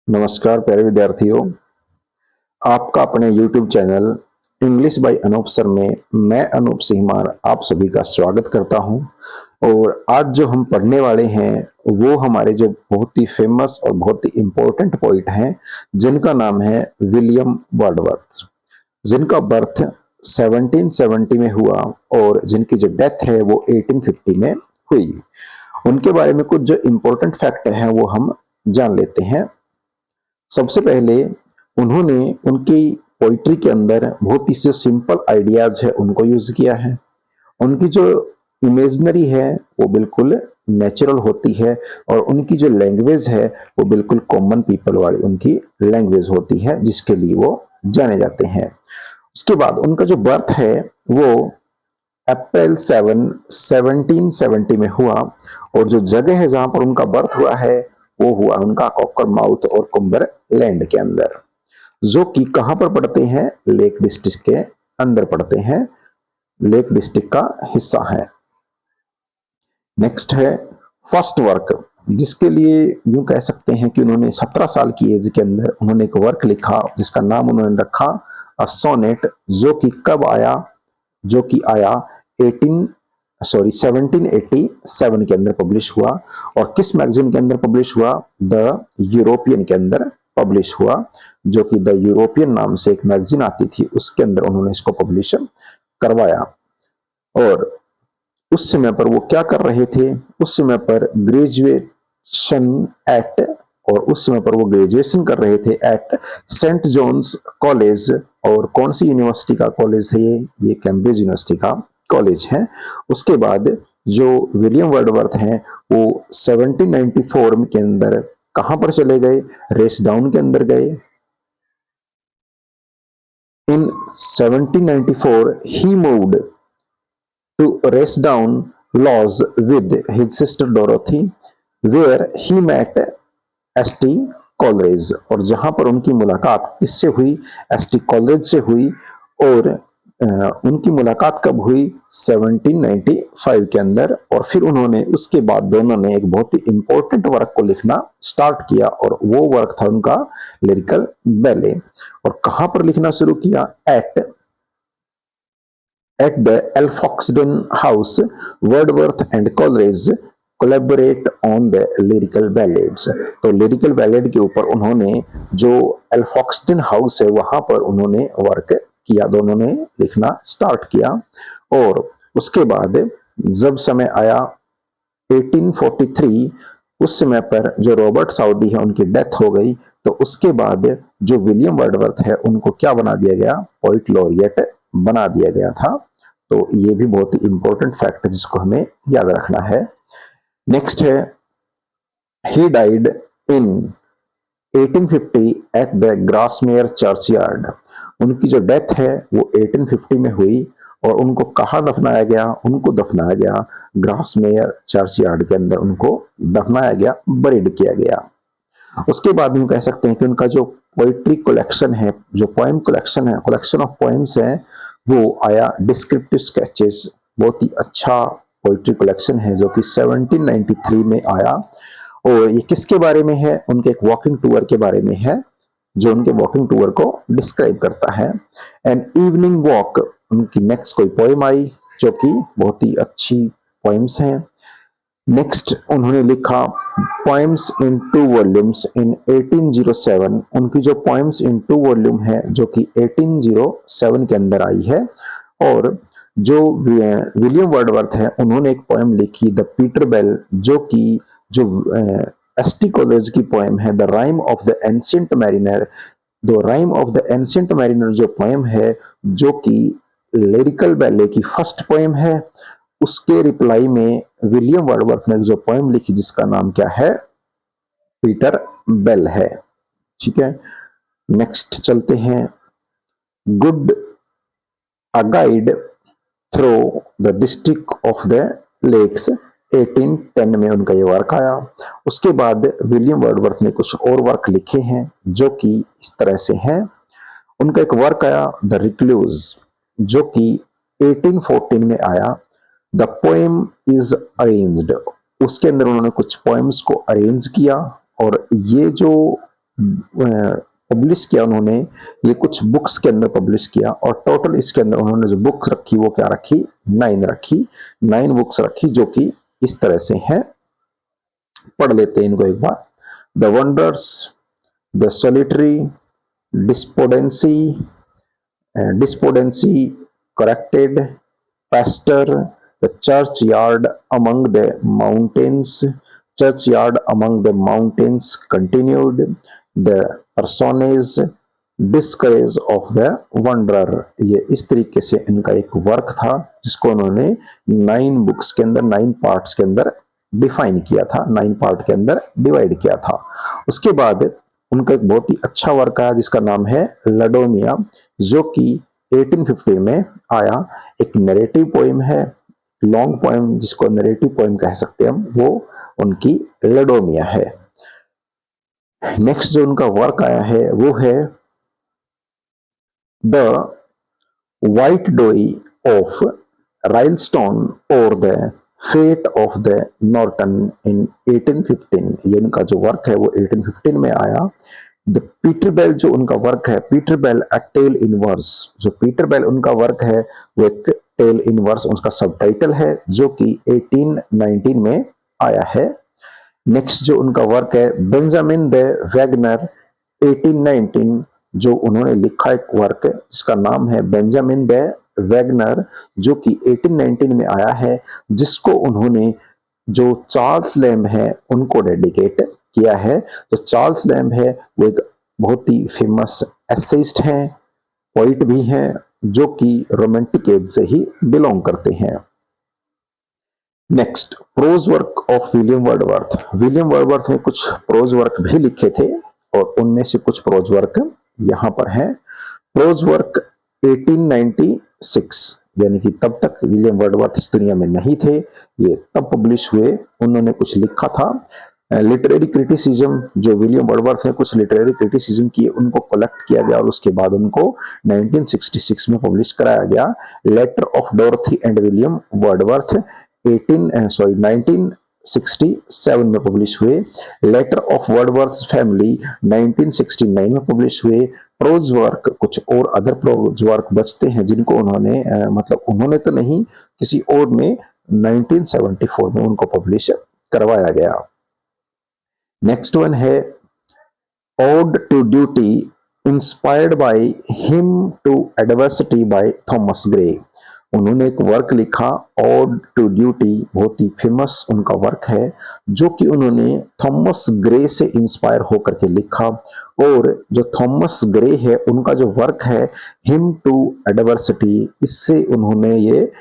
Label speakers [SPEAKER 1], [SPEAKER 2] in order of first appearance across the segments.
[SPEAKER 1] नमस्कार प्यारे विद्यार्थियों, आपका अपने YouTube channel English by Anoop sir में मैं अनूप सिंहमार आप सभी का स्वागत करता हूं। और आज जो हम पढ़ने वाले हैं वो हमारे जो बहुत ही फेमस और बहुत ही इम्पोर्टेंट पोइट हैं, जिनका नाम है विलियम वर्डवर्थ, जिनका बर्थ 1770 में हुआ और जिनकी जो डेथ है वो 1850 में हुई। उनके बारे में कुछ जो इम्पोर्टेंट फैक्ट हैं वो हम जान लेते हैं। सबसे पहले उन्होंने उनकी पोइट्री के अंदर बहुत ही जो सिंपल आइडियाज है उनको यूज किया है। उनकी जो इमेजनरी है वो बिल्कुल नेचुरल होती है और उनकी जो लैंग्वेज है वो बिल्कुल कॉमन पीपल वाली उनकी लैंग्वेज होती है, जिसके लिए वो जाने जाते हैं। उसके बाद उनका जो बर्थ है वो अप्रैल 7 1770 में हुआ और जो जगह है जहां पर उनका बर्थ हुआ है वो हुआ उनका कॉकर माउथ और कुंबर लैंड के अंदर, जो कि कहां पर पड़ते हैं, लेक डिस्ट्रिक्ट के अंदर पड़ते हैं, लेक डिस्ट्रिक्ट का हिस्सा है। नेक्स्ट है फर्स्ट वर्क, जिसके लिए यूं कह सकते हैं कि उन्होंने 17 साल की एज के अंदर उन्होंने एक वर्क लिखा जिसका नाम उन्होंने रखा अ सोनेट, जो कि कब आया, जो कि आया 1787 के अंदर पब्लिश हुआ। और किस मैगजीन के अंदर पब्लिश हुआ, द यूरोपियन के अंदर पब्लिश हुआ, जो कि द यूरोपियन नाम से एक मैगजीन आती थी, उसके अंदर उन्होंने इसको पब्लिश करवाया। और उस समय पर वो क्या कर रहे थे, उस समय पर ग्रेजुएशन एट, और उस समय पर वो ग्रेजुएशन कर रहे थे एट सेंट जॉन्स कॉलेज। और कौन सी यूनिवर्सिटी का कॉलेज है ये कैम्ब्रिज यूनिवर्सिटी का कॉलेज है। उसके बाद जो विलियम वर्डवर्थ हैं वो 1794 के अंदर कहां पर चले गए, रेसडाउन के अंदर गए। इन 1794 he moved to Racedown Lodge with his sister Dorothy, where he met ST. Coleridge. और जहां पर उनकी मुलाकात किससे हुई, एस.टी. कॉलरेज से हुई। और उनकी मुलाकात कब हुई, 1795 के अंदर। और फिर उन्होंने उसके बाद दोनों ने एक बहुत ही इंपॉर्टेंट वर्क को लिखना स्टार्ट किया और वो वर्क था उनका लिरिकल बैले। और कहां पर लिखना शुरू किया, At the Alfoxden House, Wordsworth and Coleridge collaborate on the lyrical ballads। तो लिरिकल बैलेड के ऊपर उन्होंने जो एल्फॉक्सडन हाउस है वहां पर उन्होंने वर्क किया, दोनों ने लिखना स्टार्ट किया। और उसके बाद जब समय आया 1843, उस समय पर जो रॉबर्ट साउदी है उनकी डेथ हो गई। तो उसके बाद जो विलियम वर्डवर्थ है उनको क्या बना दिया गया, पोइट लॉरिएट बना दिया गया था। तो ये भी बहुत ही इंपॉर्टेंट फैक्ट है जिसको हमें याद रखना है। नेक्स्ट है he died in 1850 at the Grasmere churchyard. उनकी जो डेथ है वो 1850 में हुई और उनको कहाँ दफनाया गया, उनको दफनाया गया ग्रासमेयर चर्चयार्ड के अंदर, उनको दफनाया गया, बरीड किया गया। उसके बाद हम कह सकते हैं कि उनका जो पोइट्री कलेक्शन है, जो पोएम कलेक्शन है, कलेक्शन ऑफ पोएम्स है, वो आया डिस्क्रिप्टिव स्केचेस, बहुत ही अच्छा पोइट्री कलेक्शन है जो कि 1793 में आया। और ये किसके बारे में है, उनके एक वॉकिंग टूर के बारे में है, जो उनके वॉकिंग टूर को डिस्क्राइब करता है। एंड इवनिंग वॉक उनकी नेक्स्ट कोई पोएम आई जो कि बहुत ही अच्छी पोएम्स हैं। नेक्स्ट उन्होंने लिखा पोएम्स इन 2 वॉल्यूम्स इन 1807। उनकी जो पोएम्स इन 2 वॉल्यूम है जो कि 1807 के अंदर आई है। और जो विलियम वर्डवर्थ है उन्होंने एक पोएम लिखी द पीटर बेल, जो कि जो एस.टी. कॉलेज की पोएम है the rhyme of the ancient mariner. The rhyme of the ancient mariner जो पोएम है, जो कि लिरिकल बैले की फर्स्ट पोएम है, उसके रिप्लाई में विलियम वर्डवर्थ ने जो पोएम लिखी जिसका नाम क्या है, पीटर बेल है। ठीक है, नेक्स्ट चलते हैं good a guide through the district of the lakes, 1810 में उनका ये वर्क आया। उसके बाद विलियम वर्डवर्थ ने कुछ और वर्क लिखे हैं जो कि इस तरह से हैं। उनका एक वर्क आया द रिक्लूज, जो कि 1814 में आया। द पोएम इज अरेंज्ड, उसके अंदर उन्होंने कुछ पोएम्स को अरेंज किया। और ये जो पब्लिश किया उन्होंने, ये कुछ बुक्स के अंदर पब्लिश किया और टोटल इसके अंदर उन्होंने जो बुक्स रखी वो क्या रखी, 9 रखी, 9 बुक्स रखी जो कि इस तरह से हैं, पढ़ लेते हैं इनको एक बार। The wonders, the solitary, despondency, corrected, pastor, the churchyard among the mountains, churchyard among the mountains continued, the personage, discourage of the wanderer। ये इस तरीके से इनका एक वर्क था जिसको उन्होंने 9 बुक्स के अंदर, 9 पार्ट्स के अंदर डिफाइन किया था, 9 पार्ट के अंदर डिवाइड किया था। उसके बाद उनका एक बहुत ही अच्छा वर्क आया जिसका नाम है लडोमिया, जो कि 1850 में आया। एक नरेटिव पोइम है, लॉन्ग पोइम जिसको नरेटिव पोइम कह सकते हैं हम, वो उनकी लडोमिया है। नेक्स्ट जो उनका वर्क आया है वो है the White Doe of Rylstone और the fate of the Norton in 1815। ये इनका जो वर्क है वो 1815 में आया। द पीटर बेल जो उनका वर्क है, Peter Bell a tale in verse, जो पीटर बेल उनका वर्क है वो एक टेल इन वर्स उसका सबटाइटल है जो कि 1819 में आया है। नेक्स्ट जो उनका वर्क है बेंजामिन द वैगनर 1819, जो उन्होंने लिखा एक वर्क जिसका नाम है बेंजामिन द वैगनर, जो कि 1819 में आया है, जिसको उन्होंने जो चार्ल्स लैम्ब है उनको डेडिकेट किया है। तो चार्ल्स लैम्ब है वो एक बहुत ही फेमस एसेइस्ट हैं, पोइट भी हैं, जो कि रोमांटिक एज से ही बिलोंग करते हैं। Next prose work of William Wordsworth. William Wordsworth ने कुछ प्रोज वर्क भी लिखे थे और उनमें से कुछ प्रोज वर्क यहां पर हैं। प्रोज वर्क 1896, यानी कि तब तक विलियम वर्डवर्थ इस दुनिया में नहीं थे, ये तब पब्लिश हुए। उन्होंने कुछ लिखा था। लिटरेरी क्रिटिसिज्म, जो विलियम वर्डवर्थ ने कुछ लिटरेरी क्रिटिसिज्म किए उनको कलेक्ट किया गया और उसके बाद उनको 1966 में पब्लिश कराया गया। Letter of Dorothy and William Wordsworth 1967 में पब्लिश हुए। लेटर ऑफ वर्डवर्थ फैमिली 1969 में पब्लिश हुए। प्रोज वर्क कुछ और अदर प्रोज वर्क बचते हैं जिनको उन्होंने मतलब उन्होंने तो नहीं, किसी और ने 1974 में उनको पब्लिश करवाया गया। नेक्स्ट वन है ode to duty inspired by hymn to adversity by Thomas Gray. उन्होंने एक वर्क लिखा ओड टू ड्यूटी, बहुत ही फेमस उनका वर्क है, जो कि उन्होंने थॉमस ग्रे से इंस्पायर होकर के लिखा। और जो थॉमस ग्रे है उनका जो वर्क है हिम टू एडवर्सिटी, इससे उन्होंने ये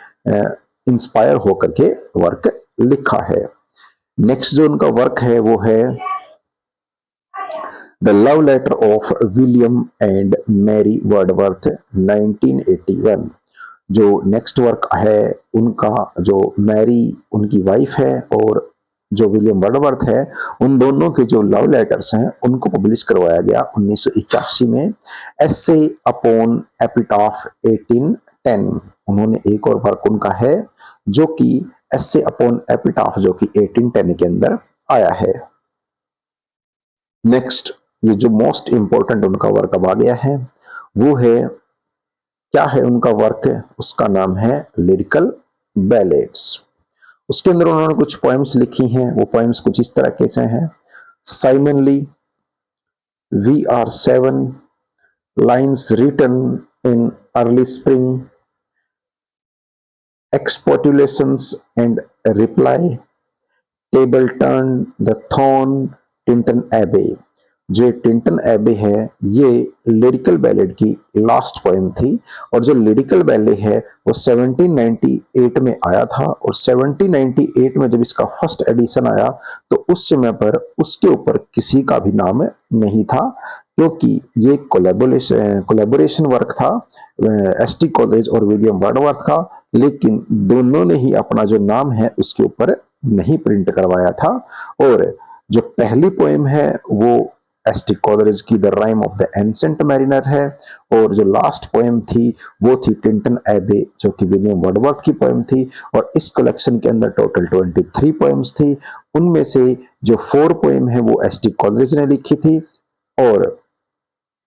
[SPEAKER 1] इंस्पायर होकर के वर्क लिखा है। नेक्स्ट जो उनका वर्क है वो है the love letter of William and Mary Wordsworth 1981। जो नेक्स्ट वर्क है उनका, जो मैरी उनकी वाइफ है और जो विलियम वर्डवर्थ है, उन दोनों के जो लव लेटर्स हैं उनको पब्लिश करवाया गया 1981 में। एसे अपॉन एपिटाफ 1810, उन्होंने एक और वर्क उनका है जो कि एसे अपॉन एपिटाफ, जो कि 1810 के अंदर आया है। नेक्स्ट ये जो मोस्ट इंपॉर्टेंट उनका वर्क अब आ गया है वो है, क्या है उनका वर्क है, उसका नाम है लिरिकल बैलेड्स। उसके अंदर उन्होंने कुछ पोएम्स लिखी हैं। वो पोएम्स कुछ इस तरह के से हैं। Similarly, we are 7 lines written in early spring, expostulations and reply, table turn, the thorn, Tintern Abbey. जो टिंटन एबे है ये लिरिकल बैलेड की लास्ट पोएम थी और जो लिरिकल बैले है वो 1798 में आया था। और 1798 में जब इसका फर्स्ट एडिशन आया तो उस समय पर उसके ऊपर किसी का भी नाम नहीं था, क्योंकि ये कोलैबोरेशन वर्क था एसटी कॉलेज और विलियम वर्डवर्थ का, लेकिन दोनों ने ही अपना जो नाम है उसके ऊपर नहीं प्रिंट करवाया था। और जो पहली पोएम है वो एसटी कॉलेज की the rhyme of the ancient mariner है और जो लास्ट पोएम थी वो थी टिंटन एबे, जो कि विलियम वर्डवर्थ की पोएम थी। और इस कलेक्शन के अंदर टोटल 23 पोएम्स थी। उनमें से जो 4 पोएम है वो एसटी कॉलेज ने लिखी थी और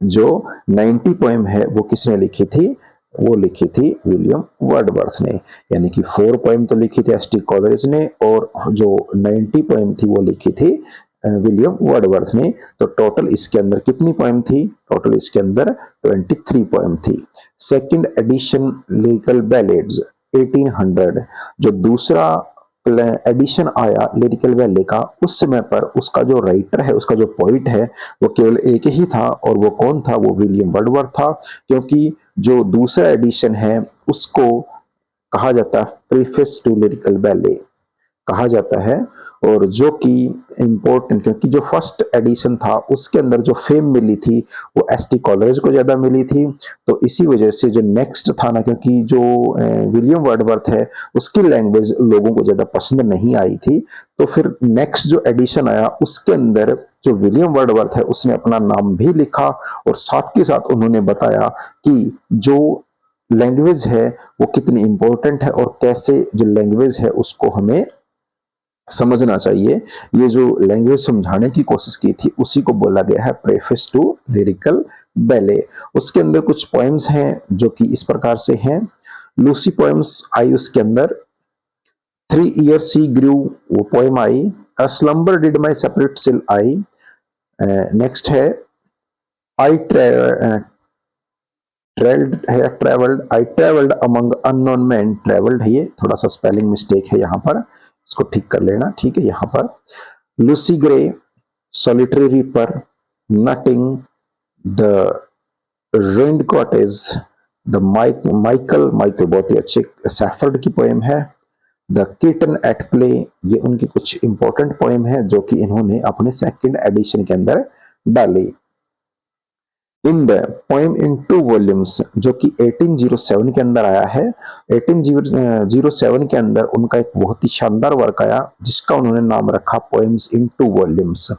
[SPEAKER 1] जो 90 पोएम है वो किसने लिखी थी? वो लिखी थी विलियम वर्डवर्थ ने। यानी कि 4 पोएम तो लिखी थी एस टी कॉलरिज ने और जो 90 पोएम थी वो लिखी थी विलियम वर्डवर्थ ने। तो टोटल इसके अंदर कितनी पोएम थी? टोटल इसके अंदर 23 पोएम थी। सेकंड एडिशन लिरिकल बैलेड्स 1800, जो दूसरा एडिशन आया लिरिकल बैले का, उस समय पर उसका जो राइटर है, उसका जो पोइट है, वो केवल एक ही था और वो कौन था? वो विलियम वर्डवर्थ था। क्योंकि जो दूसरा एडिशन है उसको कहा जाता है प्रीफेस टू लिरिकल बैले कहा जाता है। और जो कि इम्पोर्टेंट, क्योंकि जो फर्स्ट एडिशन था उसके अंदर जो फेम मिली थी वो एस टी कॉलरिज को ज्यादा मिली थी। तो इसी वजह से जो नेक्स्ट था ना, क्योंकि जो विलियम वर्डवर्थ है उसकी लैंग्वेज लोगों को ज्यादा पसंद नहीं आई थी, तो फिर नेक्स्ट जो एडिशन आया उसके अंदर जो विलियम वर्डवर्थ है उसने अपना नाम भी लिखा और साथ के साथ उन्होंने बताया कि जो लैंग्वेज है वो कितनी इंपॉर्टेंट है और कैसे जो लैंग्वेज है उसको हमें समझना चाहिए। ये जो लैंग्वेज समझाने की कोशिश की थी उसी को बोला गया है प्रेफेस टू लिरिकल बैले। उसके अंदर कुछ पोएम्स हैं जो कि इस प्रकार से हैं। लूसी पोएम्स आई उसके अंदर। 3 years सी ग्रू, वो poem I. A slumber did my separate सिल आई। नेक्स्ट है I travelled I travelled among unknown man. Travelled है, ये थोड़ा सा स्पेलिंग मिस्टेक है यहाँ पर, इसको ठीक कर लेना। ठीक है, यहाँ पर Lucy Gray, solitary reaper, nutting, the ruined cottage, the Michael Michael बहुत ही अच्छे सैफर्ड की पोएम है। द किटन एट प्ले, ये उनकी कुछ इंपॉर्टेंट पोएम है जो कि इन्होंने अपने सेकंड एडिशन के अंदर डाली। In the poem in 2 volumes, जो कि 1807 के अंदर आया है। 1807 के अंदर उनका एक बहुत ही शानदार वर्क आया जिसका उन्होंने नाम रखा पोएम्स इन 2 वॉल्यूम्स।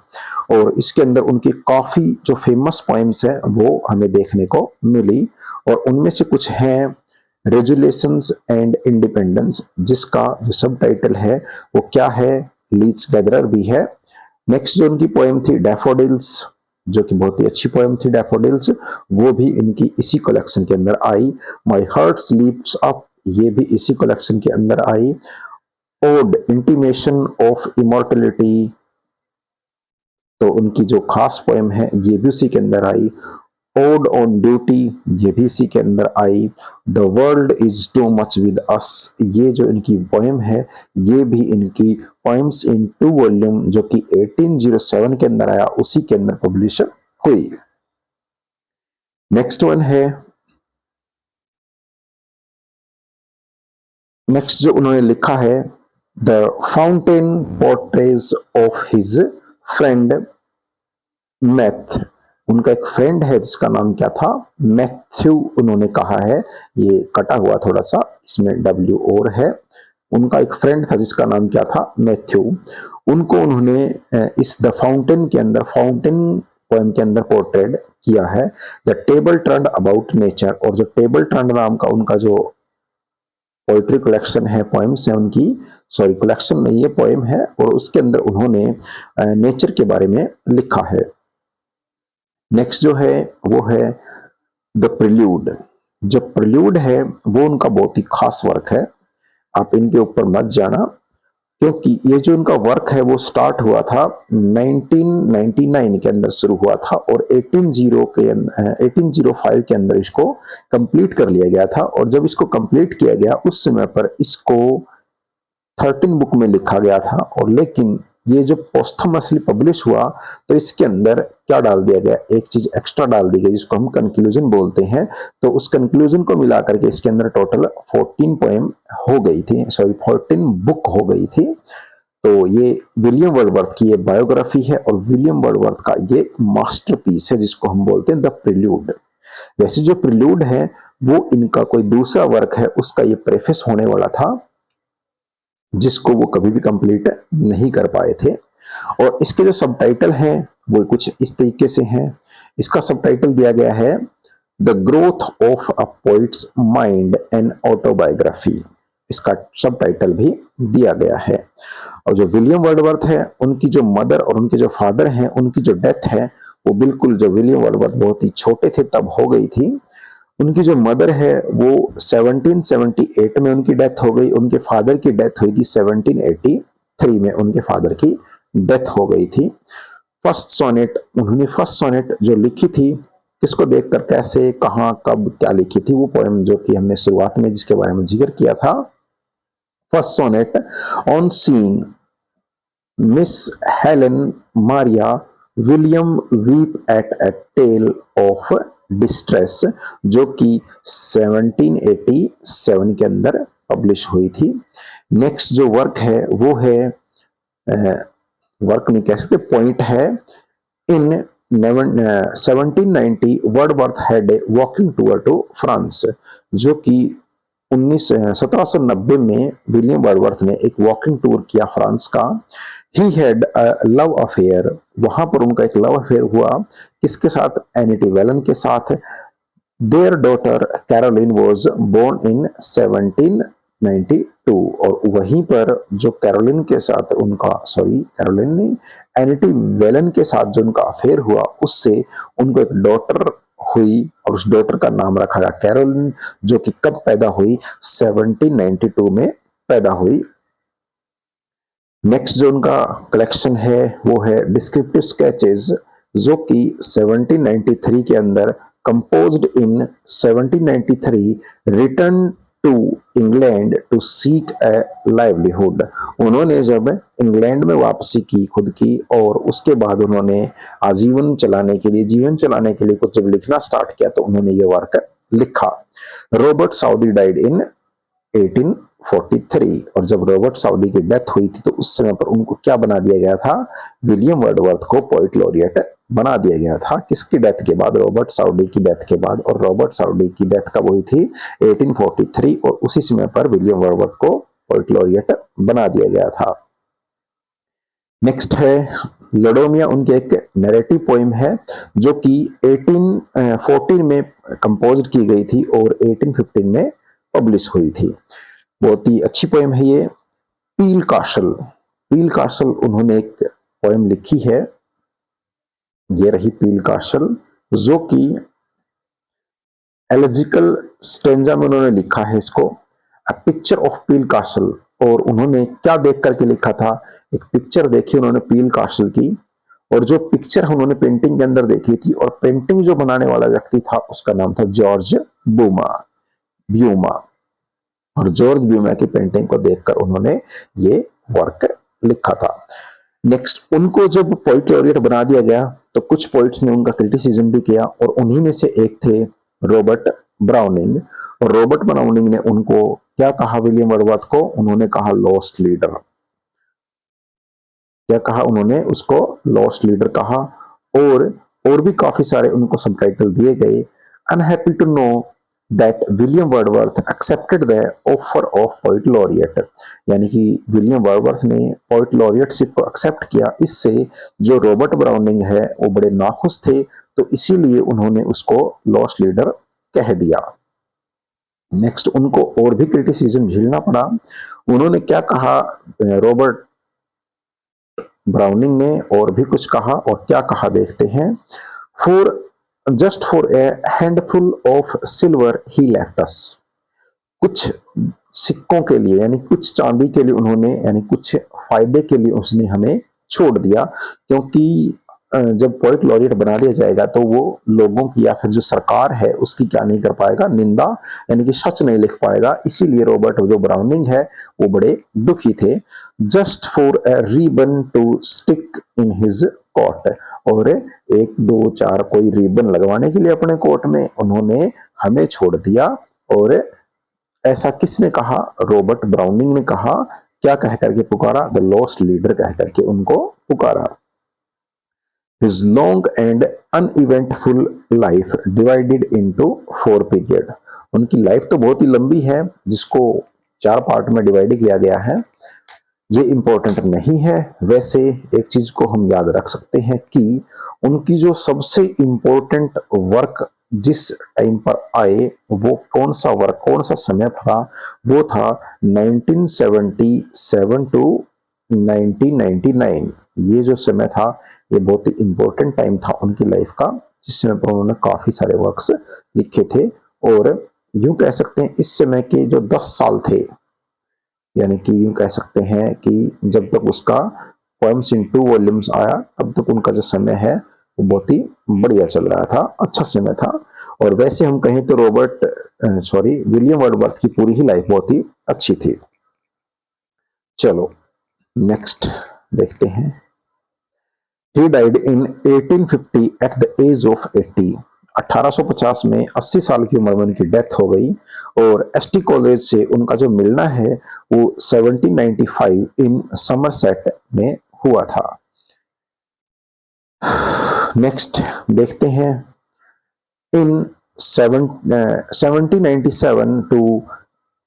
[SPEAKER 1] और इसके अंदर उनकी काफी जो फेमस पोएम्स है वो हमें देखने को मिली और उनमें से कुछ हैं रेजुलेशंस एंड इंडिपेंडेंस, जिसका जो सब टाइटल है वो क्या है? लीच गैदरर भी है। नेक्स्ट जो उनकी पोएम थी डैफोडिल्स, जो कि बहुत ही अच्छी पोएम थी डैफोडिल्स, वो भी इनकी इसी कलेक्शन के अंदर आई। माय हार्ट स्लीप्स अप, ये भी इसी कलेक्शन के अंदर आई। ओड इंटीमेशन ऑफ इमॉर्टलिटी, तो उनकी जो खास पोएम है ये भी उसी के अंदर आई। ओड ऑन ड्यूटी, ये भी इसी के अंदर आई। The world is too much with us, ये जो इनकी पोएम है ये भी इनकी पोएम्स इन 2 वॉल्यूम जो कि 1807 के अंदर आया उसी के अंदर पब्लिश हुई। नेक्स्ट वन है, नेक्स्ट जो उन्होंने लिखा है the fountain portrays of his friend math. उनका एक फ्रेंड है जिसका नाम क्या था? मैथ्यू, उन्होंने कहा है। ये कटा हुआ थोड़ा सा, इसमें डब्ल्यू और है। उनका एक फ्रेंड था जिसका नाम क्या था? मैथ्यू। उनको उन्होंने इस द फाउंटेन के अंदर, फाउंटेन पोएम के अंदर पोर्ट्रेट किया है। The table turned about nature, और जो टेबल टर्न्ड नाम का उनका जो पोइट्री कलेक्शन है, पोएम्स है उनकी, सॉरी कलेक्शन नहीं है, पोएम है, और उसके अंदर उन्होंने नेचर के बारे में लिखा है। नेक्स्ट जो है वो है द प्रिल्यूड। जो प्रिल्यूड है वो उनका बहुत ही खास वर्क है, आप इनके ऊपर मत जाना, क्योंकि ये जो उनका वर्क है वो स्टार्ट हुआ था 1999 के अंदर शुरू हुआ था और 1805 के अंदर इसको कंप्लीट कर लिया गया था। और जब इसको कंप्लीट किया गया उस समय पर इसको 13 बुक में लिखा गया था, और लेकिन ये जो पोस्टमसली पब्लिश हुआ तो इसके अंदर क्या डाल दिया गया? एक चीज एक्स्ट्रा डाल दी गई जिसको हम कंक्लूजन बोलते हैं। तो उस कंक्लूजन को मिला करके इसके अंदर टोटल 14 पोएम हो गई थी, सॉरी 14 बुक हो गई थी। तो ये विलियम वर्डवर्थ की ये बायोग्राफी है और विलियम वर्डवर्थ का ये मास्टरपीस है जिसको हम बोलते हैं द प्रिल्यूड। वैसे जो प्रिल्यूड है वो इनका कोई दूसरा वर्क है, उसका ये प्रेफेस होने वाला था जिसको वो कभी भी कंप्लीट नहीं कर पाए थे। और इसके जो सबटाइटल हैं वो कुछ इस तरीके से हैं। इसका सबटाइटल दिया गया है the growth of a poets mind and autobiography, इसका सबटाइटल भी दिया गया है। और जो विलियम वर्डवर्थ है उनकी जो मदर और उनके जो फादर हैं उनकी जो डेथ है वो बिल्कुल जब विलियम वर्डवर्थ बहुत ही छोटे थे तब हो गई थी। उनकी जो मदर है वो 1778 में उनकी डेथ हो गई, उनके फादर की डेथ हुई थी 1783 में, उनके फादर की डेथ हो गई थी। फर्स्ट सोनेट, उन्होंने फर्स्ट सोनेट जो लिखी थी, किसको देखकर, कैसे, कहाँ, कब, क्या लिखी थी, वो पोएम जो कि हमने शुरुआत में जिसके बारे में जिक्र किया था, first sonnet on seeing Miss Helen Maria William weep at a tale of distress, जो कि 1787 के अंदर पब्लिश हुई थी। नेक्स्ट जो वर्क है वो है, वर्क नहीं कह सकते, पॉइंट है, in 1790 Wordsworth had a walking tour to France, जो कि 1790 में विलियम वर्डवर्थ ने एक वॉकिंग टूर किया फ्रांस का। He had a love affair, वहां पर उनका एक लव अफेयर हुआ, किसके साथ, एनिटी वेलन के साथ। Their daughter Caroline was born in 1792, और वहीं पर जो कैरोलिन के साथ उनका, सॉरी कैरोलिन नहीं, एनिटी वेलन के साथ जो उनका अफेयर हुआ, उससे उनको एक डॉटर हुई और उस डॉटर का नाम रखा गया कैरोलिन, जो कि कब पैदा हुई, 1792 में पैदा हुई। नेक्स्ट जो उनका कलेक्शन है वो है डिस्क्रिप्टिव स्केचेस, जो कि 1793 के अंदर composed in 1793 return to England to seek a livelihood. उन्होंने जब इंग्लैंड में वापसी की खुद की, और उसके बाद उन्होंने आजीवन चलाने के लिए, जीवन चलाने के लिए कुछ जब लिखना स्टार्ट किया तो उन्होंने ये वर्क लिखा। रॉबर्ट साउदी डाइड इन 1843, और जब रॉबर्ट साउदी की डेथ हुई थी तो उस समय पर उनको क्या बना दिया गया था, विलियम वर्डवर्थ को पोइट लॉरिएट बना दिया गया था। किसकी डेथ के बाद, रॉबर्ट साउदी की डेथ के बाद, और रॉबर्ट साउदी की डेथ कब हुई थी, 1843, और उसी समय पर विलियम वर्डवर्थ को पोइट लॉरिएट बना दिया गया था। नेक्स्ट है लोडोमिया, उनकी एक नैरेटिव पोइम है जो कि 1814 में कंपोज की गई थी और 1815 में पब्लिश हुई थी। बहुत ही अच्छी पोएम है ये। पील कासल, पील कासल उन्होंने एक पोएम लिखी है, ये रही पील कासल, जो कि एलेजिकल स्टेंजा में उन्होंने लिखा है इसको, a picture of peel castle. और उन्होंने क्या देख करके लिखा था, एक पिक्चर देखी उन्होंने पील कासल की, और जो पिक्चर उन्होंने पेंटिंग के अंदर देखी थी, और पेंटिंग जो बनाने वाला व्यक्ति था उसका नाम था जॉर्ज ब्यूमा, और जॉर्ज ब्यूमा की पेंटिंग को देखकर उन्होंने ये वर्क लिखा था। नेक्स्ट, उनको जब पोइट लॉरिएट बना दिया गया तो कुछ पोइट्स ने उनका क्रिटिसिज्म भी किया, और उन्हीं में से एक थे रॉबर्ट ब्राउनिंग। और रॉबर्ट ब्राउनिंग ने उनको क्या कहा, विलियम वर्डवर्थ को, उन्होंने कहा लॉस्ट लीडर। क्या कहा उन्होंने, उसको लॉस्ट लीडर कहा। और भी काफी सारे उनको सबटाइटल दिए गए। Unhappy to know that William Wordsworth accepted the offer of poet laureate, यानी कि विलियम वर्डवर्थ ने पोइट लॉरिएटशिप को एक्सेप्ट किया। इससे जो रॉबर्ट ब्राउनिंग है वो बड़े नाखुश थे, तो इसीलिए उन्होंने उसको लॉस्ट लीडर कह दिया। नेक्स्ट, उनको और भी क्रिटिसिज्म झेलना पड़ा। उन्होंने क्या कहा, रॉबर्ट ब्राउनिंग ने और भी कुछ कहा, और क्या कहा देखते हैं। For just for A handful of silver he left अस, कुछ सिक्कों के लिए, यानी कुछ चांदी के लिए उन्होंने, यानी कुछ फायदे के लिए उसने हमें छोड़ दिया। क्योंकि जब पोइट लॉरिएट बना दिया जाएगा तो वो लोगों की या फिर जो सरकार है उसकी क्या नहीं कर पाएगा, निंदा, यानी कि सच नहीं लिख पाएगा। इसीलिए रॉबर्ट जो ब्राउनिंग है वो बड़े दुखी थे। Just for a ribbon to stick in his coat, और एक दो चार कोई रिबन लगवाने के लिए अपने कोट में उन्होंने हमें छोड़ दिया। और ऐसा किसने कहा, रॉबर्ट ब्राउनिंग ने कहा। क्या कह करके पुकारा, द लॉस्ट लीडर कह करके उनको पुकारा। His long and uneventful life divided into 4 period, उनकी लाइफ तो बहुत ही लंबी है जिसको 4 पार्ट में डिवाइड किया गया है। ये इंपॉर्टेंट नहीं है। वैसे एक चीज को हम याद रख सकते हैं कि उनकी जो सबसे इंपॉर्टेंट वर्क जिस टाइम पर आए, वो कौन सा वर्क, कौन सा समय था, वो था 1977 टू 1999, ये जो समय था ये बहुत ही इंपॉर्टेंट टाइम था उनकी लाइफ का, जिस समय पर उन्होंने काफी सारे वर्क्स लिखे थे। और यूं कह सकते हैं इस समय के जो 10 साल थे, यानी कि यूं कह सकते हैं कि जब तक उसका पोएम्स इन 2 वॉल्यूम्स आया तब तक उनका जो समय है वो बहुत ही बढ़िया चल रहा था, अच्छा समय था। और वैसे हम कहें तो विलियम वर्डवर्थ की पूरी ही लाइफ बहुत ही अच्छी थी। चलो नेक्स्ट देखते हैं। He died in 1850 at the age of 80। 1850 में 80 साल की उम्र में उनकी डेथ हो गई। और एसटी कॉलेज से उनका जो मिलना है वो 1795 इन समरसेट में हुआ था। नेक्स्ट देखते हैं। इन 1797 to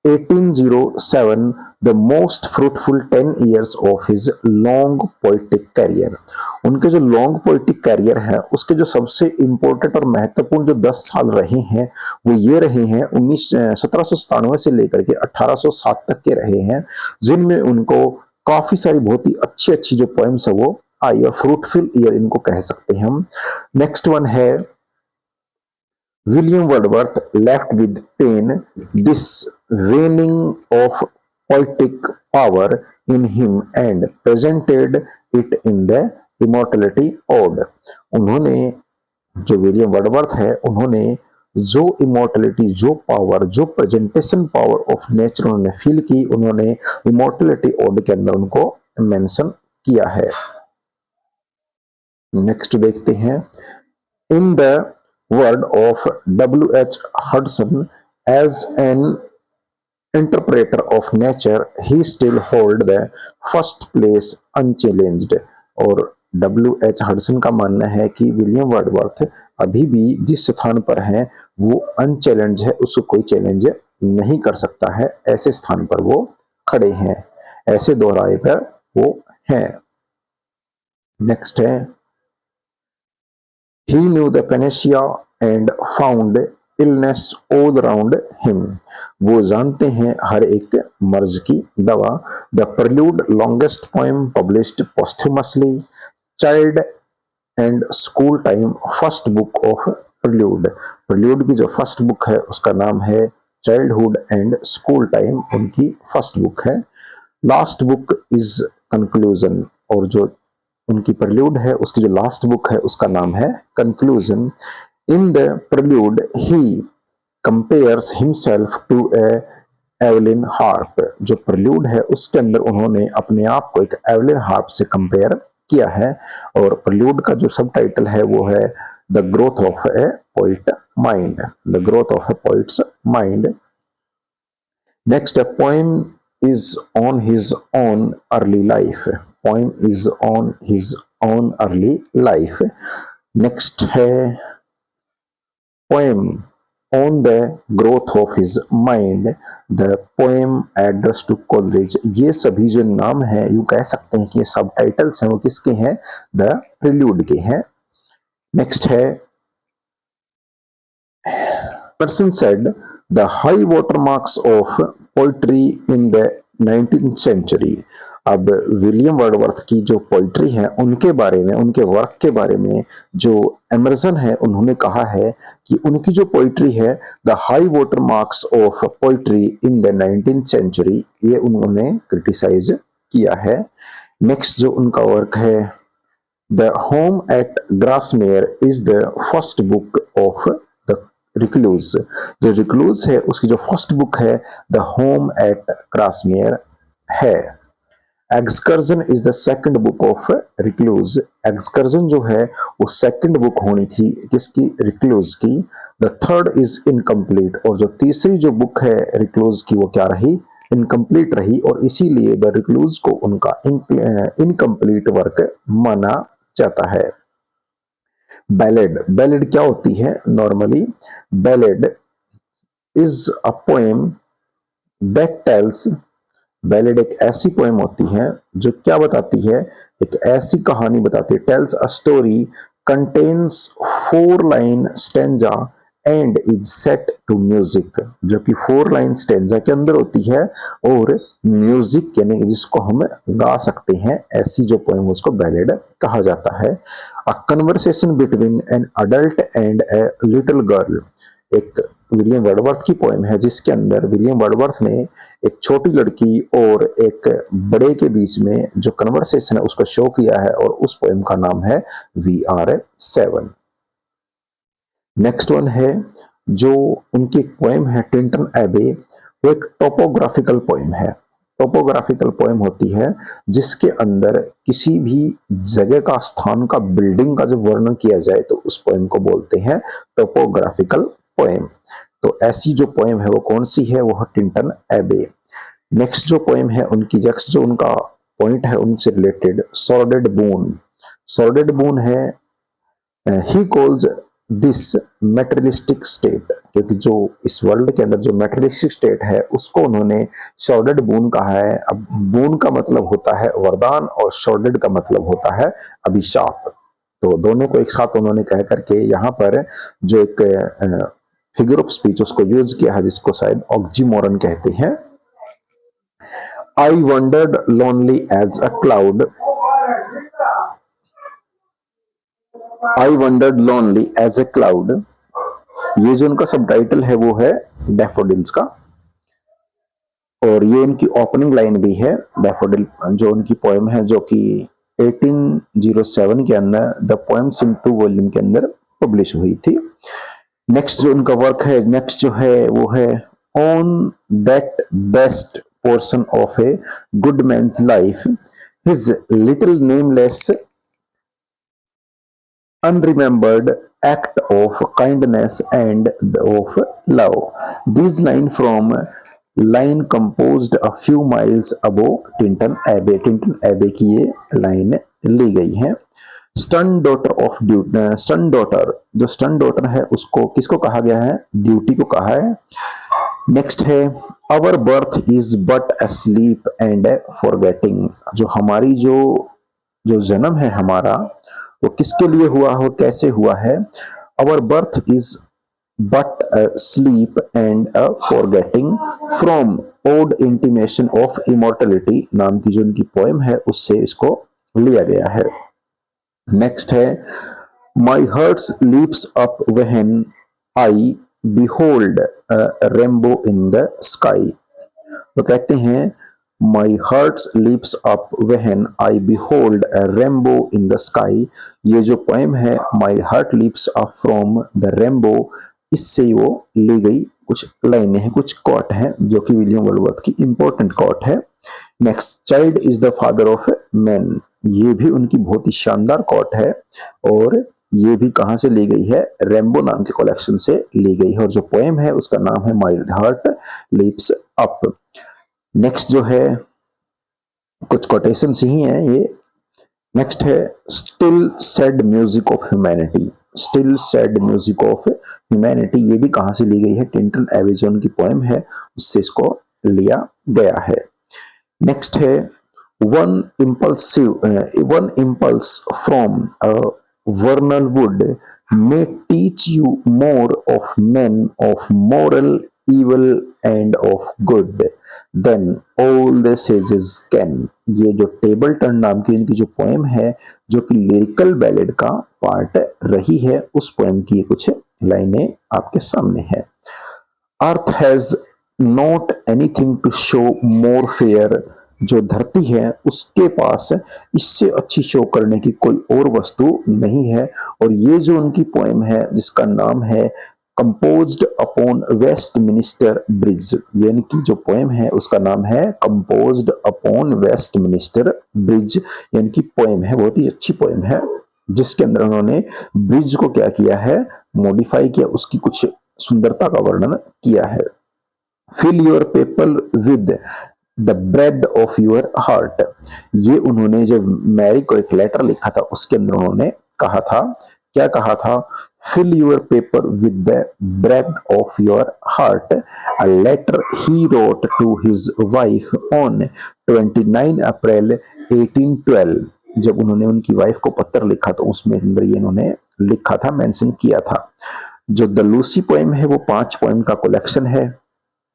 [SPEAKER 1] 1807 the most fruitful 10 years of his long poetic career। उनके जो लॉन्ग पोइटिक कैरियर है उसके जो सबसे इंपॉर्टेंट और महत्वपूर्ण जो 10 साल रहे हैं वो ये रहे हैं 1797 से लेकर के 1807 तक के रहे हैं, जिनमें उनको काफी सारी बहुत ही अच्छी अच्छी जो पोएम्स है वो आई, और फ्रूटफुल ईयर इनको कह सकते हैं हम। नेक्स्ट वन है William Wordsworth left with pain this waning of poetic power in him and presented it in the Immortality Ode। उन्होंने जो विलियम वर्डवर्थ है उन्होंने जो इमोर्टलिटी, जो पावर, जो प्रेजेंटेशन पावर ऑफ नेचर उन्होंने फील की, उन्होंने इमोर्टलिटी ओड के अंदर उनको मेंशन किया है। नेक्स्ट देखते हैं। In the word of W.H. Hudson, as an interpreter of nature, he still hold the first place unchallenged। और W.H. हडसन का मानना है कि विलियम वर्डवर्थ अभी भी जिस स्थान पर है वो अनचैलेंज है, उसको कोई चैलेंज नहीं कर सकता है, ऐसे स्थान पर वो खड़े हैं, ऐसे दोहराए पर वो हैं। नेक्स्ट है He knew the panacea and found illness all around him। वो जानते हैं हर एक मर्ज की दवा। The prelude longest poem published posthumously। Child and school time first book of prelude। prelude की जो फर्स्ट बुक है उसका नाम है चाइल्डहुड एंड स्कूल टाइम, उनकी फर्स्ट बुक है। लास्ट बुक इज कंक्लूजन, और जो उनकी प्रल्यूड है उसकी जो लास्ट बुक है उसका नाम है conclusion. In the prelude he compares himself to a Aeolian harp. जो प्रल्यूड है उसके अंदर उन्होंने अपने आप को एक एवलिन हार्प से कंपेयर किया है। और प्रल्यूड का जो सब टाइटल है वो है the growth of a poet mind, the growth of A poets mind. Next poem is on his own early life। poem is on his own early life। next है poem on the growth of his mind, the poem address to Coleridge। ये सभी जो नाम है यूं कह सकते हैं कि ये सब टाइटल्स हैं वो किसके हैं, द प्रिल्यूड के हैं। नेक्स्ट है person said the high watermarks of poetry in the 19th century। अब विलियम वर्डवर्थ की जो पोइट्री है उनके बारे में, उनके वर्क के बारे में जो एमर्सन है उन्होंने कहा है कि उनकी जो पोइट्री है the high water marks of poetry in the 19th century, ये उन्होंने क्रिटिसाइज किया है। नेक्स्ट जो उनका वर्क है the Home at Grasmere is the first book of the Recluse. जो रिक्लूज है उसकी जो फर्स्ट बुक है द होम एट ग्रासमेयर है। Excursion is the second book of Recluse. Excursion जो है वो सेकंड बुक होनी थी किसकी, रिक्लूज की। द थर्ड इज इनकम्प्लीट, और जो तीसरी जो बुक है रिक्लूज की वो क्या रही, इनकम्प्लीट रही, और इसीलिए द रिक्लूज को उनका इनकम्प्लीट वर्क माना जाता है। बैलेड, बैलेड क्या होती है normally, ballad is a poem that tells, ballad एक ऐसी पोएम होती है जो क्या बताती है, एक ऐसी कहानी बताती है, tells a story contains 4 line stanza and is set to music, जो कि 4 लाइन स्टेंजा के अंदर होती है और म्यूजिक यानी जिसको हम गा सकते हैं, ऐसी जो पोएम उसको बैलेड कहा जाता है। A conversation between an adult and a little girl, एक विलियम वर्डवर्थ की पोएम है जिसके अंदर विलियम वर्डवर्थ ने एक छोटी लड़की और एक बड़े के बीच में जो कन्वर्सेशन है उसका शो किया है और उस पोएम का नाम है वी आर 7। नेक्स्ट वन है जो उनकी एक पोएम है टिंटन एबे, वो एक टोपोग्राफिकल पोएम है। टोपोग्राफिकल पोएम होती है जिसके अंदर किसी भी जगह का, स्थान का, बिल्डिंग का जब वर्णन किया जाए तो उस पोएम को बोलते हैं टोपोग्राफिकल पोएम। तो ऐसी जो पोएम है वो कौन सी है, वो है टिंटन एबे। नेक्स्ट जो पोएम है उनकी, नेक्स्ट जो उनका पॉइंट है उनसे रिलेटेड, सॉर्डेड बून। सॉर्डेड बून है he calls this materialistic state, क्योंकि जो इस वर्ल्ड के अंदर जो मेटेरियलिस्टिक स्टेट है उसको उन्होंने सॉर्डेड बून कहा है। अब बून का मतलब होता है वरदान और सॉर्डेड का मतलब होता है अभिशाप। तो दोनों को एक साथ उन्होंने कह करके यहाँ पर जो एक फिगर ऑफ स्पीच उसको यूज किया है जिसको शायद ऑक्सीमोरन कहते हैं। I wandered lonely as a cloud, I wandered lonely as a cloud, ये जो उनका सबटाइटल है वो है डैफोडिल्स का, और ये इनकी ओपनिंग लाइन भी है। डैफोडिल जो उनकी पोएम है जो कि 1807 के अंदर द पोएम्स इन 2 वॉल्यूम के अंदर पब्लिश हुई थी। नेक्स्ट जो उनका वर्क है, नेक्स्ट जो है वो है on that best portion of a good man's life, his little nameless unremembered act of kindness and of love. These line from line composed a few miles above Tintern Abbey. Tintern Abbey की ये line ली गई है। Stern daughter of duty, stern daughter, जो stern daughter है उसको किसको कहा गया है, ड्यूटी को कहा है। नेक्स्ट है our birth is but a sleep and A forgetting, जो हमारी जो जन्म है हमारा वो किसके लिए हुआ हो, कैसे हुआ है। Our birth is but a sleep and a forgetting from ode intimation of immortality नाम की जो उनकी पोएम है उससे इसको लिया गया है। नेक्स्ट है my hearts leaps up when I behold a rainbow in the sky, तो कहते हैं My heart leaps up when I behold a rainbow in the sky। ये जो पोएम है My heart leaps up from the rainbow, इससे वो ली गई कुछ लाइनें हैं, कुछ कोट हैं जो कि विलियम वर्डवर्थ की इंपॉर्टेंट कोट है। Next child is the father of man, ये भी उनकी बहुत ही शानदार कोट है और ये भी कहां से ली गई है, रेनबो नाम के कलेक्शन से ली गई है और जो पोएम है उसका नाम है my heart leaps up. Next जो है कुछ कोटेशन ही है ये। नेक्स्ट है still sad music of humanity, still sad music of humanity, ये भी कहां से ली गई है, टिंटन एबे जो उनकी पोएम है उससे इसको लिया गया है। नेक्स्ट है one impulse from a वर्नल would may teach you more of men of moral evil and of good than all the sages can। ये जो टेबल टर्न नाम की इनकी जो पोएम है जो कि लिरिकल बैलेड का पार्ट रही है, उस पोएम की कुछ लाइनें आपके सामने है। Earth has not anything to show more fair, जो धरती है उसके पास इससे अच्छी शो करने की कोई और वस्तु नहीं है। और ये जो उनकी पोएम है जिसका नाम है कंपोज्ड अपॉन वेस्टमिनिस्टर ब्रिज, यानी कि जो पोएम है उसका नाम है कंपोज्ड अपॉन वेस्टमिनिस्टर ब्रिज, यानी कि पोएम है बहुत ही अच्छी पोएम है जिसके अंदर उन्होंने ब्रिज को क्या किया है, मॉडिफाई किया, उसकी कुछ सुंदरता का वर्णन किया है। Fill your paper with the breath of your heart, ये उन्होंने जब मैरी को एक लेटर लिखा था उसके अंदर उन्होंने कहा था, क्या कहा था, fill your paper with the breath of your heart, a letter he wrote to his wife on 29 April 1812। जब उन्होंने उनकी वाइफ को पत्र लिखा तो उसमें अंदर ये इन्होंने लिखा था, मेंशन किया था। जो द लूसी पोएम है वो 5 पोएम का कलेक्शन है,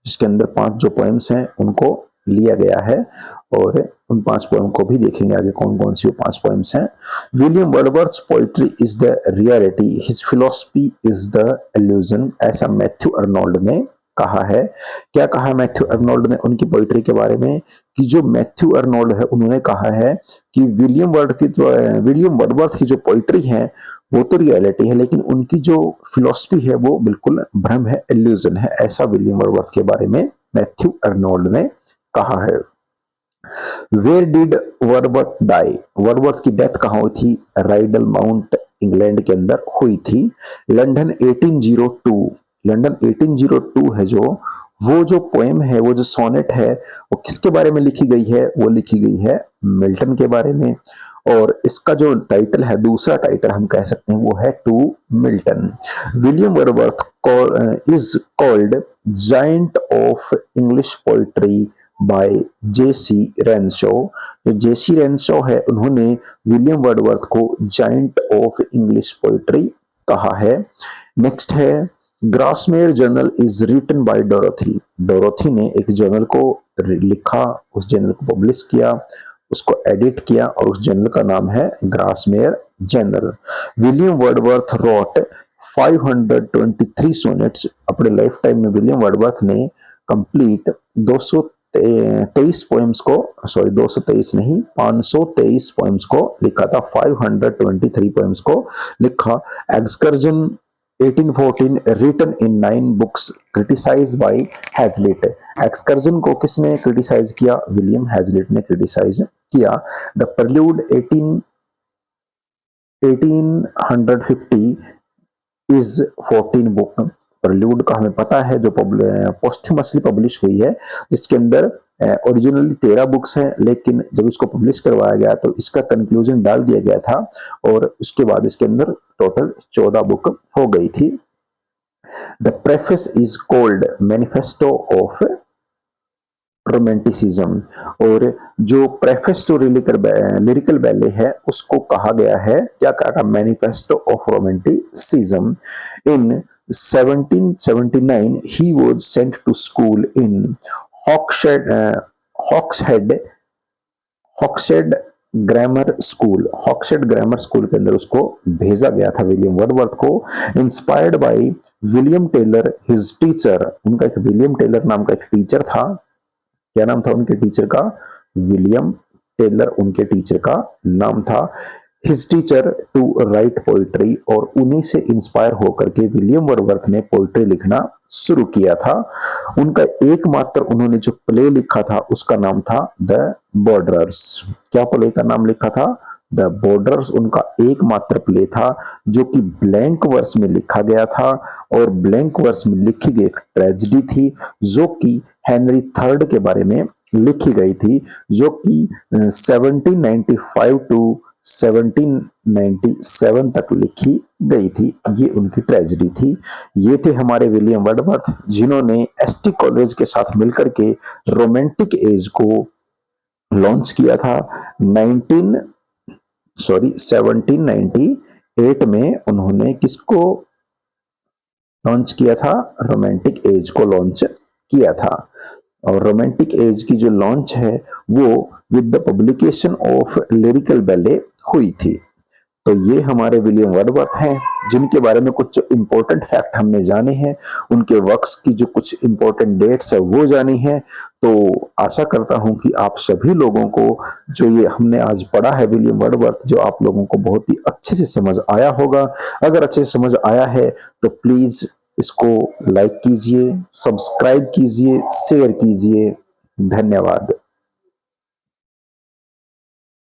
[SPEAKER 1] जिसके अंदर 5 जो पोएम्स हैं उनको लिया गया है और उन 5 पोएम को भी देखेंगे आगे कौन-कौन सी वो 5 पोएम्स हैं। William Wordsworth poetry is the reality, his philosophy is the illusion, ऐसा मैथ्यू अर्नोल्ड ने कहा है। क्या कहा मैथ्यू अर्नोल्ड ने उनकी पोएट्री के बारे में कि जो मैथ्यू अर्नोल्ड है उन्होंने कहा है कि विलियम वर्डवर्थ की जो पोएट्री है वो तो रियलिटी है, लेकिन उनकी जो फिलॉसफी है वो बिल्कुल भ्रम है, इल्यूजन है, ऐसा विलियम वर्डवर्थ के बारे में मैथ्यू अर्नोल्ड ने कहा है। वेयर डिड वर्डवर्थ डाई, वर्डवर्थ की डेथ कहाँ हुई थी? राइडल माउंट इंग्लैंड के अंदर हुई थी। लंदन 1802, लंदन 1802 है जो, वो जो पोएम है, वो जो सोनेट है, वो किसके बारे में लिखी गई है? वो लिखी गई है मिल्टन के बारे में। और इसका जो टाइटल है, दूसरा टाइटल हम कह सकते हैं, वो है to Milton. William Wordsworth is called giant of English poetry by JC Renshaw. जो जेसी रेंशो है उन्होंने विलियम वर्डवर्थ को जायंट ऑफ इंग्लिश पोइट्री कहा है। नेक्स्ट है Grasmere journal is written by Dorothy, Dorothy ने एक जर्नल को लिखा, उस जर्नल को पब्लिश किया, उसको एडिट किया और उस जर्नल का नाम है Grasmere journal. William वर्डवर्थ road 523 sonnets, अपने लाइफ टाइम में विलियम वर्डवर्थ ने कंप्लीट 223 पोएम्स को, सॉरी 223 नहीं 523 पोएम्स को लिखा था, 523 पोएम्स को लिखा। Excursion 1814 written in 9 books criticised by Hazlitt, excursion को किसने क्रिटिसाइज किया? विलियम हैजलिट ने क्रिटिसाइज किया। The prelude 1850 is 14 book, prelude का हमें पता है जो पोस्ट्यूमसली पब्लिश हुई है, जिसके अंदर ओरिजिनली 13 बुक्स हैं, लेकिन जब इसको पब्लिश करवाया गया तो इसका कंक्लूजन डाल दिया गया था और उसके बाद इसके अंदर टोटल 14 बुक हो गई थी। The preface is called manifesto of romanticism, और जो प्रेफेस टू लिरिकल बैले है उसको कहा गया है, क्या कहा? Manifesto of romanticism. In 1779 he was sent to school in Hawkshead, Hawkshead grammar school, Hawkshead grammar school के अंदर उसको भेजा गया था विलियम वर्डवर्थ को। Inspired by William Taylor his teacher, उनका एक विलियम टेलर नाम का एक टीचर था, क्या नाम था उनके टीचर का? विलियम टेलर उनके टीचर का नाम था। His teacher to write poetry, और उन्हीं से इंस्पायर होकर के विलियम वर्डवर्थ ने पोइट्री लिखना शुरू किया था। उनका एकमात्र उन्होंने जो प्ले लिखा था उसका नाम था द बॉर्डर्स। क्या प्ले का नाम लिखा था? द बॉर्डर्स उनका एकमात्र प्ले था, जो कि ब्लैंक वर्स में लिखा गया था, और ब्लैंक वर्स में लिखी गई एक ट्रेजेडी थी जो कि हेनरी थर्ड के बारे में लिखी गई थी, जो कि 1795 टू 1797 तक लिखी गई थी। ये उनकी ट्रेजेडी थी। ये थे हमारे विलियम वर्डवर्थ, जिन्होंने एसटी कॉलेज के साथ मिलकर के रोमांटिक एज को लॉन्च किया था। 1798 में उन्होंने किसको लॉन्च किया था? रोमांटिक एज को लॉन्च किया था। और रोमांटिक एज की जो लॉन्च है वो with the publication of lyrical ballet हुई थी। तो ये हमारे विलियम वर्डवर्थ हैं, जिनके बारे में कुछ इंपॉर्टेंट फैक्ट हमने जाने हैं, उनके वर्क्स की जो कुछ इंपॉर्टेंट डेट्स है वो जानी है। तो आशा करता हूं कि आप सभी लोगों को जो ये हमने आज पढ़ा है विलियम वर्डवर्थ, जो आप लोगों को बहुत ही अच्छे से समझ आया होगा। अगर अच्छे से समझ आया है तो प्लीज इसको लाइक कीजिए, सब्सक्राइब कीजिए, शेयर कीजिए। धन्यवाद।